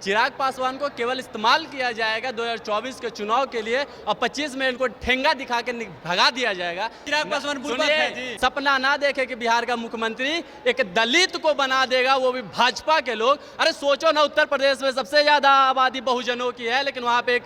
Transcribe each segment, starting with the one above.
चिराग पासवान को केवल इस्तेमाल किया जाएगा 2024 के चुनाव के लिए और 25 में इनको ठेंगा दिखा के भगा दिया जाएगा। चिराग पासवान बुर्बक है जी। सपना ना देखे कि बिहार का मुख्यमंत्री एक दलित को बना देगा, वो भी भाजपा के लोग। अरे सोचो ना, उत्तर प्रदेश में सबसे ज्यादा आबादी बहुजनों की है, लेकिन वहां पे एक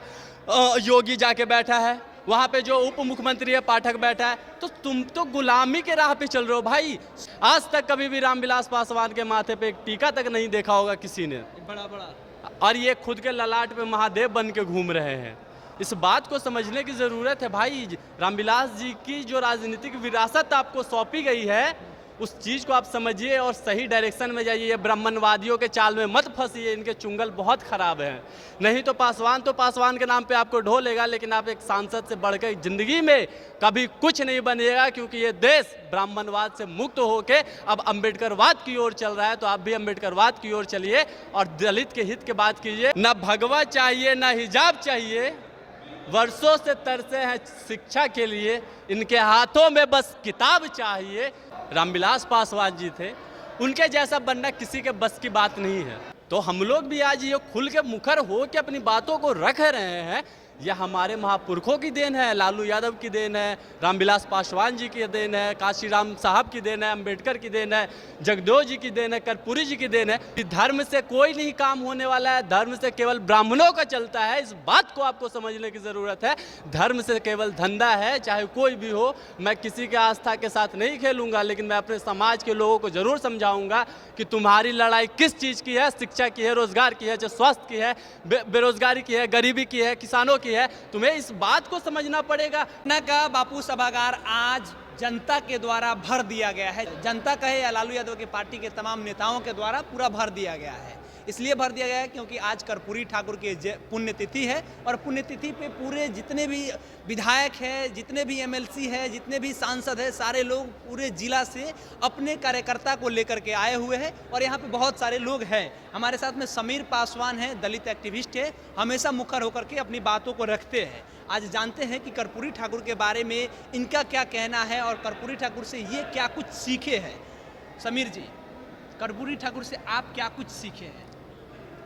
योगी जाके बैठा है, वहां पे जो उप मुख्यमंत्री है पाठक बैठा है। तो तुम तो गुलामी के राह पे चल रहे हो भाई। आज तक कभी भी रामविलास पासवान के माथे पे एक टीका तक नहीं देखा होगा किसी ने, बड़ा और ये खुद के ललाट पे महादेव बन के घूम रहे हैं। इस बात को समझने की ज़रूरत है भाई। रामविलास जी की जो राजनीतिक विरासत आपको सौंपी गई है, उस चीज़ को आप समझिए और सही डायरेक्शन में जाइए। ब्राह्मणवादियों के चाल में मत फंसिए, इनके चुंगल बहुत ख़राब हैं। नहीं तो पासवान के नाम पे आपको ढो लेगा, लेकिन आप एक सांसद से बढ़कर ज़िंदगी में कभी कुछ नहीं बनेगा, क्योंकि ये देश ब्राह्मणवाद से मुक्त होकर अब अम्बेडकरवाद की ओर चल रहा है। तो आप भी अम्बेडकरवाद की ओर चलिए और दलित के हित की बात कीजिए। ना भगवा चाहिए, ना हिजाब चाहिए, वर्षों से तरसे हैं शिक्षा के लिए, इनके हाथों में बस किताब चाहिए। रामविलास पासवान जी थे, उनके जैसा बनना किसी के बस की बात नहीं है। तो हम लोग भी आज ये खुल के मुखर हो के अपनी बातों को रख रहे हैं। यह हमारे महापुरखों की देन है, लालू यादव की देन है, रामविलास पासवान जी की देन है, काशीराम साहब की देन है, अम्बेडकर की देन है, जगदेव जी की देन है, कर्पूरी जी की देन है। धर्म से कोई नहीं काम होने वाला है, धर्म से केवल ब्राह्मणों का चलता है। इस बात को आपको समझने की ज़रूरत है। धर्म से केवल धंधा है, चाहे कोई भी हो। मैं किसी के आस्था के साथ नहीं खेलूंगा, लेकिन मैं अपने समाज के लोगों को ज़रूर समझाऊंगा कि तुम्हारी लड़ाई किस चीज़ की है। शिक्षा की है, रोजगार की है, जो स्वास्थ्य की है, बेरोजगारी की है, गरीबी की है, किसानों की है। तुम्हें इस बात को समझना पड़ेगा। न का बापू सभागार आज जनता के द्वारा भर दिया गया है। जनता कहे या लालू यादव की पार्टी के तमाम नेताओं के द्वारा पूरा भर दिया गया है। इसलिए भर दिया गया है क्योंकि आज कर्पूरी ठाकुर की पुण्यतिथि है और पुण्यतिथि पे पूरे जितने भी विधायक है, जितने भी एमएलसी है, जितने भी सांसद है, सारे लोग पूरे जिला से अपने कार्यकर्ता को लेकर के आए हुए हैं और यहाँ पे बहुत सारे लोग हैं। हमारे साथ में समीर पासवान है, दलित एक्टिविस्ट है, हमेशा मुखर होकर के अपनी बातों को रखते हैं। आज जानते हैं कि कर्पूरी ठाकुर के बारे में इनका क्या कहना है और कर्पूरी ठाकुर से ये क्या कुछ सीखे हैं। समीर जी, कर्पूरी ठाकुर से आप क्या कुछ सीखे हैं?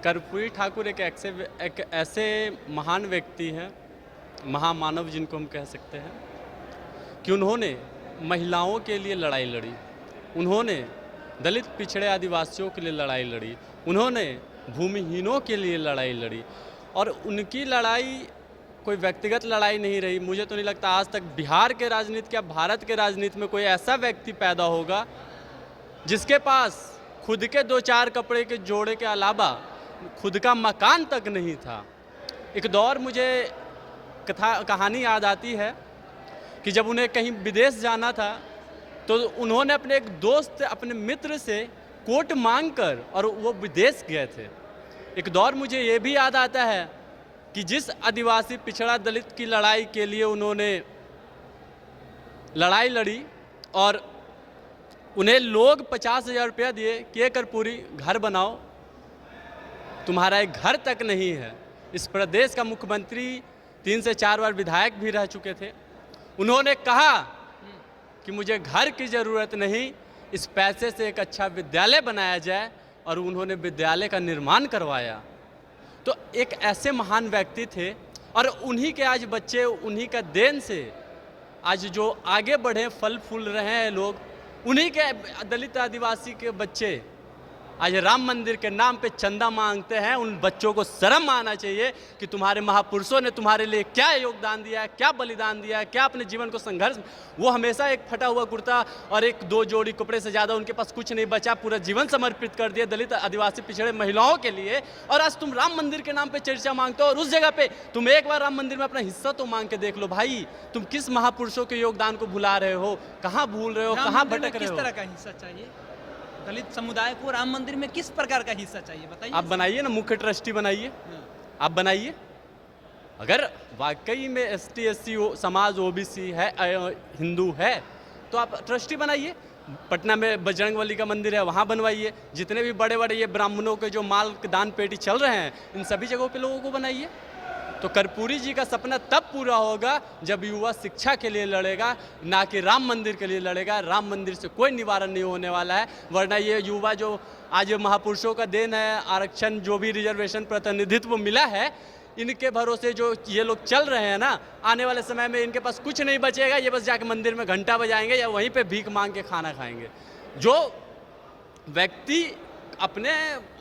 कर्पूरी ठाकुर एक ऐसे महान व्यक्ति हैं, महामानव जिनको हम कह सकते हैं, कि उन्होंने महिलाओं के लिए लड़ाई लड़ी, उन्होंने दलित पिछड़े आदिवासियों के लिए लड़ाई लड़ी, उन्होंने भूमिहीनों के लिए लड़ाई लड़ी। और उनकी लड़ाई कोई व्यक्तिगत लड़ाई नहीं रही। मुझे तो नहीं लगता आज तक बिहार के राजनीति या भारत के राजनीति में कोई ऐसा व्यक्ति पैदा होगा जिसके पास खुद के 2-4 कपड़े के जोड़े के अलावा खुद का मकान तक नहीं था। एक दौर मुझे कहानी याद आती है कि जब उन्हें कहीं विदेश जाना था तो उन्होंने अपने एक दोस्त, अपने मित्र से कोट मांगकर और वो विदेश गए थे। एक दौर मुझे ये भी याद आता है कि जिस आदिवासी पिछड़ा दलित की लड़ाई के लिए उन्होंने लड़ाई लड़ी और उन्हें लोग 50,000 रुपया दिए कि ये कर्पूरी घर बनाओ, तुम्हारा एक घर तक नहीं है। इस प्रदेश का मुख्यमंत्री 3 से 4 बार विधायक भी रह चुके थे। उन्होंने कहा कि मुझे घर की ज़रूरत नहीं, इस पैसे से एक अच्छा विद्यालय बनाया जाए, और उन्होंने विद्यालय का निर्माण करवाया। तो एक ऐसे महान व्यक्ति थे और उन्हीं के आज बच्चे, उन्हीं का देन से आज जो आगे बढ़े, फल फूल रहे हैं लोग, उन्हीं के दलित आदिवासी के बच्चे आज राम मंदिर के नाम पे चंदा मांगते हैं। उन बच्चों को शर्म आना चाहिए कि तुम्हारे महापुरुषों ने तुम्हारे लिए क्या योगदान दिया है, क्या बलिदान दिया है, क्या अपने जीवन को संघर्ष। वो हमेशा एक फटा हुआ कुर्ता और 1-2 जोड़ी कपड़े से ज़्यादा उनके पास कुछ नहीं बचा, पूरा जीवन समर्पित कर दिया दलित आदिवासी पिछड़े महिलाओं के लिए। और आज तुम राम मंदिर के नाम पर चर्चा मांगते हो, और उस जगह पर तुम एक बार राम मंदिर में अपना हिस्सा तो मांग के देख लो भाई। तुम किस महापुरुषों के योगदान को भुला रहे हो, कहाँ भूल रहे हो, कहाँ भटक रहे हो? किस तरह का हिस्सा चाहिए दलित समुदाय को राम मंदिर में? किस प्रकार का हिस्सा चाहिए बताइए। आप बनाइए ना, मुख्य ट्रस्टी बनाइए, आप बनाइए। अगर वाकई में ST SC समाज OBC है, हिंदू है, तो आप ट्रस्टी बनाइए। पटना में बजरंगबली का मंदिर है, वहाँ बनवाइए। जितने भी बड़े बड़े ये ब्राह्मणों के जो माल दान पेटी चल रहे हैं, इन सभी जगहों पे लोगों को बनाइए। तो कर्पूरी जी का सपना तब पूरा होगा जब युवा शिक्षा के लिए लड़ेगा, ना कि राम मंदिर के लिए लड़ेगा। राम मंदिर से कोई निवारण नहीं होने वाला है, वरना ये युवा जो आज महापुरुषों का देन है, आरक्षण जो भी रिजर्वेशन प्रतिनिधित्व मिला है, इनके भरोसे जो ये लोग चल रहे हैं ना, आने वाले समय में इनके पास कुछ नहीं बचेगा। ये बस जाके मंदिर में घंटा बजाएंगे या वहीं पे भीख मांग के खाना खाएंगे। जो व्यक्ति अपने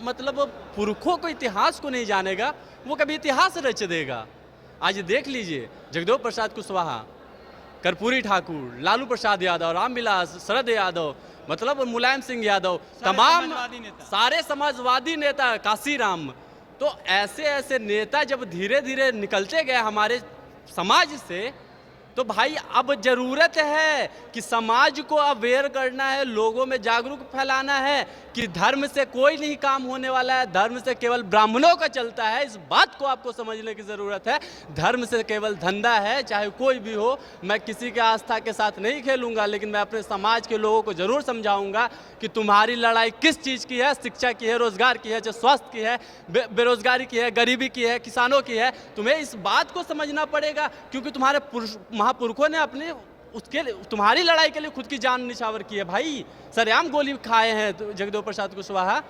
मतलब पुरखों को, इतिहास को नहीं जानेगा, वो कभी इतिहास रच देगा। आज देख लीजिए, जगदेव प्रसाद कुशवाहा, कर्पूरी ठाकुर, लालू प्रसाद यादव, रामविलास, शरद यादव, मतलब मुलायम सिंह यादव, तमाम सारे समाजवादी नेता, काशीराम, तो ऐसे ऐसे नेता जब धीरे धीरे निकलते गए हमारे समाज से, तो भाई अब जरूरत है कि समाज को अवेयर करना है, लोगों में जागरूक फैलाना है कि धर्म से कोई नहीं काम होने वाला है, धर्म से केवल ब्राह्मणों का चलता है। इस बात को आपको समझने की ज़रूरत है। धर्म से केवल धंधा है, चाहे कोई भी हो। मैं किसी के आस्था के साथ नहीं खेलूंगा, लेकिन मैं अपने समाज के लोगों को ज़रूर समझाऊंगा कि तुम्हारी लड़ाई किस चीज़ की है। शिक्षा की है, रोजगार की है, जो स्वास्थ्य की है, बेरोजगारी की है, गरीबी की है, किसानों की है। तुम्हें इस बात को समझना पड़ेगा, क्योंकि तुम्हारे महापुरुषों ने अपने उसके लिए, तुम्हारी लड़ाई के लिए खुद की जान निछावर की है। भाई सरेआम गोली खाए हैं जगदेव प्रसाद कुशवाहा,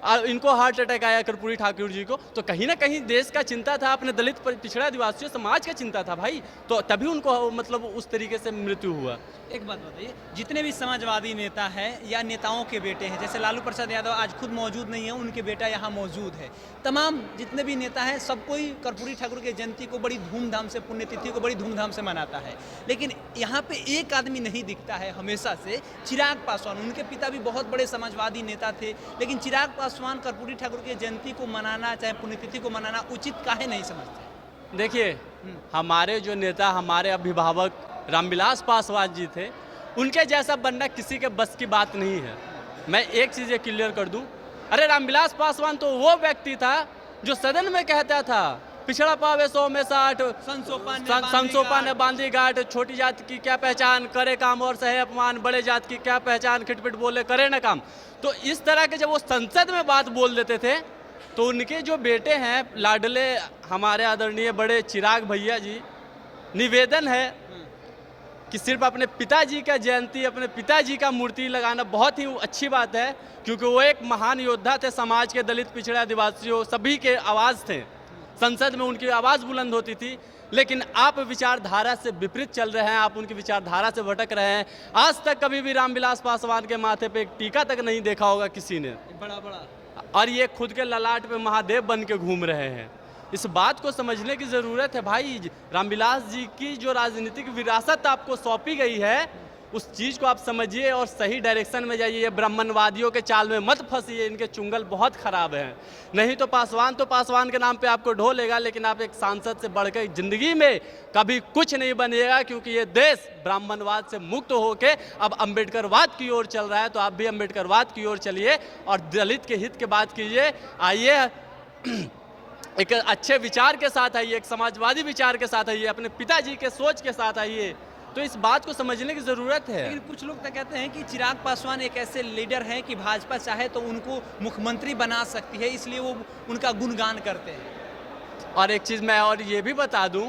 और इनको हार्ट अटैक आया कर्पूरी ठाकुर जी को। तो कहीं ना कहीं देश का चिंता था, अपने दलित पिछड़ा आदिवासियों समाज का चिंता था भाई, तो तभी उनको मतलब उस तरीके से मृत्यु हुआ। एक बात बताइए, जितने भी समाजवादी नेता हैं या नेताओं के बेटे हैं, जैसे लालू प्रसाद यादव आज खुद मौजूद नहीं है, उनके बेटा यहाँ मौजूद है, तमाम जितने भी नेता हैं सब कोई कर्पूरी ठाकुर के जयंती को बड़ी धूमधाम से, पुण्यतिथि को बड़ी धूमधाम से मनाता है। लेकिन यहाँ पे एक आदमी नहीं दिखता है हमेशा से, चिराग पासवान। उनके पिता भी बहुत बड़े समाजवादी नेता थे, लेकिन चिराग पासवान कर्पूरी ठाकुर के जयंती को मनाना, चाहे पुण्यतिथि को मनाना उचित काहे नहीं समझते? देखिए, हमारे जो नेता, हमारे अभिभावक रामविलास पासवान जी थे, उनके जैसा बनना किसी के बस की बात नहीं है। मैं एक चीज़ क्लियर कर दूं, अरे रामविलास पासवान तो वो व्यक्ति था जो सदन में कहता था पिछड़ा पावे 100 में 60, संसोपा ने बांधी गांठ, छोटी जात की क्या पहचान, करे काम और सहे अपमान, बड़े जात की क्या पहचान, खिटपिट बोले करे न काम। तो इस तरह के जब वो संसद में बात बोल देते थे, तो उनके जो बेटे हैं लाडले हमारे आदरणीय बड़े चिराग भैया जी, निवेदन है कि सिर्फ अपने पिताजी का जयंती, अपने पिताजी का मूर्ति लगाना बहुत ही अच्छी बात है, क्योंकि वो एक महान योद्धा थे, समाज के दलित पिछड़े आदिवासियों सभी के आवाज़ थे, संसद में उनकी आवाज़ बुलंद होती थी। लेकिन आप विचारधारा से विपरीत चल रहे हैं, आप उनकी विचारधारा से भटक रहे हैं। आज तक कभी भी रामविलास पासवान के माथे पे एक टीका तक नहीं देखा होगा किसी ने, बड़ा, और ये खुद के ललाट पे महादेव बन के घूम रहे हैं। इस बात को समझने की ज़रूरत है भाई। रामविलास जी की जो राजनीतिक विरासत आपको सौंपी गई है, उस चीज़ को आप समझिए और सही डायरेक्शन में जाइए। ब्राह्मणवादियों के चाल में मत फंसिए, इनके चुंगल बहुत ख़राब हैं। नहीं तो पासवान के नाम पे आपको ढो लेगा, लेकिन आप एक सांसद से बढ़कर ज़िंदगी में कभी कुछ नहीं बनेगा, क्योंकि ये देश ब्राह्मणवाद से मुक्त होकर अब अम्बेडकरवाद की ओर चल रहा है। तो आप भी अम्बेडकरवाद की ओर चलिए और दलित के हित की बात कीजिए। आइए एक अच्छे विचार के साथ आइए, एक समाजवादी विचार के साथ आइए, अपने पिताजी के सोच के साथ आइए। तो इस बात को समझने की ज़रूरत है। लेकिन कुछ लोग तो कहते हैं कि चिराग पासवान एक ऐसे लीडर हैं कि भाजपा चाहे तो उनको मुख्यमंत्री बना सकती है, इसलिए वो उनका गुणगान करते हैं। और एक चीज़ मैं और ये भी बता दूं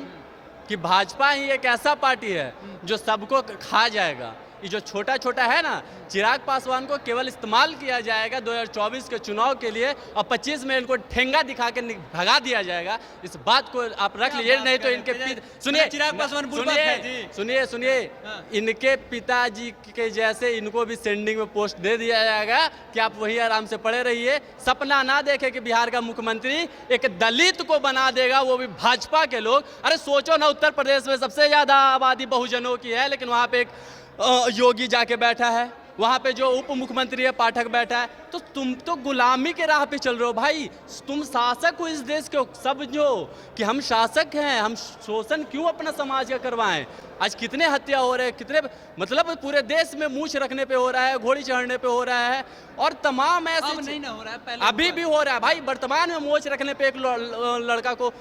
कि भाजपा ही एक ऐसा पार्टी है जो सबको खा जाएगा। ये जो छोटा छोटा है ना, चिराग पासवान को केवल इस्तेमाल किया जाएगा 2024 के चुनाव के लिए, और 25 में इनको ठेंगा दिखा के भगा दिया जाएगा। इस बात को आप रख लीजिए। नहीं तो इनके सुनिए, चिराग पासवान सुनिए, इनके पिताजी के जैसे इनको भी सेंडिंग में पोस्ट दे दिया जाएगा कि आप वही आराम से पड़े रहिए। सपना ना देखे कि बिहार का मुख्यमंत्री एक दलित को बना देगा, वो भी भाजपा के लोग। अरे सोचो ना, उत्तर प्रदेश में सबसे ज़्यादा आबादी बहुजनों की है, लेकिन वहाँ पे एक योगी जाके बैठा है, वहाँ पे जो उप मुख्यमंत्री है पाठक बैठा है। तो तुम तो गुलामी के राह पे चल रहे हो भाई। तुम शासक हो इस देश के, समझो कि हम शासक हैं, हम शोषण क्यों अपना समाज का करवाएं। आज कितने हत्या हो रहे हैं, कितने मतलब पूरे देश में मूछ रखने पे हो रहा है, घोड़ी चढ़ने पे हो रहा है, और तमाम ऐसे नहीं ना हो रहा है, पहले अभी भी हो रहा है भाई। वर्तमान में मूछ रखने पे एक लड़का को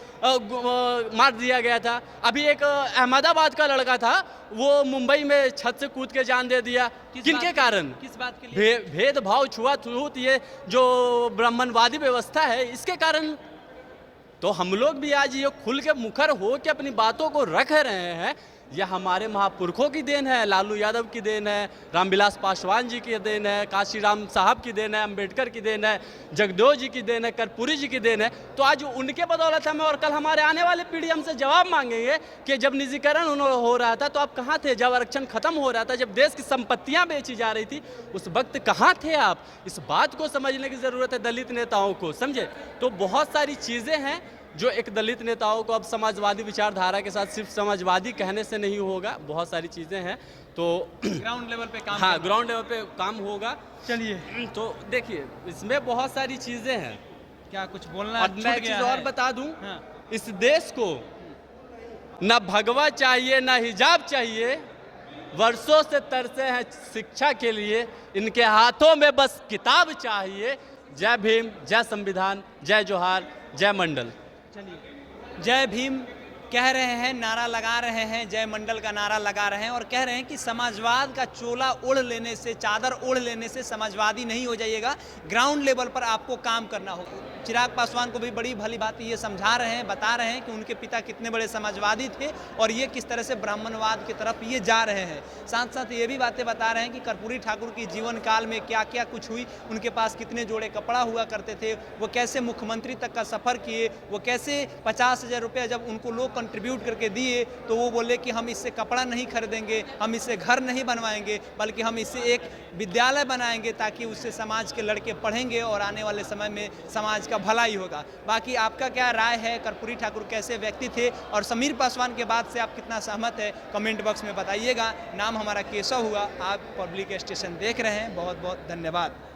मार दिया गया था। अभी एक अहमदाबाद का लड़का था, वो मुंबई में छत से कूद के जान दे दिया। किनके कारण? किस बात के लिए? भेदभाव, छुआछूत, ये जो ब्राह्मणवादी व्यवस्था है, इसके कारण। तो हम लोग भी आज ये खुल के मुखर हो के अपनी बातों को रख रहे हैं। यह हमारे महापुरखों की देन है, लालू यादव की देन है, रामविलास पासवान जी की देन है, काशीराम साहब की देन है, अंबेडकर की देन है, जगदेव जी की देन है, कर्पूरी जी की देन है। तो आज उनके बदौलत हमें, और कल हमारे आने वाले पीढ़ी हमसे जवाब मांगेंगे कि जब निजीकरण हो रहा था तो आप कहाँ थे, जब आरक्षण खत्म हो रहा था, जब देश की संपत्तियां बेची जा रही थी, उस वक्त कहाँ थे आप। इस बात को समझने की ज़रूरत है दलित नेताओं को, समझे। तो बहुत सारी चीज़ें हैं जो एक दलित नेताओं को अब समाजवादी विचारधारा के साथ सिर्फ समाजवादी कहने से नहीं होगा, बहुत सारी चीज़ें हैं। तो ग्राउंड लेवल पे काम हाँ, ग्राउंड लेवल पे काम होगा। चलिए, तो देखिए इसमें बहुत सारी चीज़ें हैं। क्या कुछ बोलना और मैं एक चीज़ और बता दूं, हाँ। इस देश को न भगवा चाहिए न हिजाब चाहिए, वर्षों से तरसे हैं शिक्षा के लिए, इनके हाथों में बस किताब चाहिए। जय भीम, जय संविधान, जय जोहार, जय मंडल। चलिए, जय भीम कह रहे हैं, नारा लगा रहे हैं, जय मंडल का नारा लगा रहे हैं और कह रहे हैं कि समाजवाद का चोला ओढ़ लेने से, चादर ओढ़ लेने से समाजवादी नहीं हो जाइएगा, ग्राउंड लेवल पर आपको काम करना होगा। चिराग पासवान को भी बड़ी भली बात ये समझा रहे हैं, बता रहे हैं कि उनके पिता कितने बड़े समाजवादी थे और ये किस तरह से ब्राह्मणवाद की तरफ ये जा रहे हैं। साथ साथ ये भी बातें बता रहे हैं कि कर्पूरी ठाकुर की जीवन काल में क्या क्या कुछ हुई, उनके पास कितने जोड़े कपड़ा हुआ करते थे, वो कैसे मुख्यमंत्री तक का सफ़र किए, वो कैसे 50,000 रुपये जब उनको लोग कंट्रीब्यूट करके दिए तो वो बोले कि हम इससे कपड़ा नहीं खरीदेंगे, हम इससे घर नहीं बनवाएंगे, बल्कि हम इससे एक विद्यालय बनाएंगे ताकि उससे समाज के लड़के पढ़ेंगे और आने वाले समय में समाज का भलाई होगा। बाकी आपका क्या राय है, कर्पूरी ठाकुर कैसे व्यक्ति थे और समीर पासवान के बाद से आप कितना सहमत है, कमेंट बॉक्स में बताइएगा। नाम हमारा केशव हुआ, आप पब्लिक स्टेशन देख रहे हैं। बहुत बहुत धन्यवाद।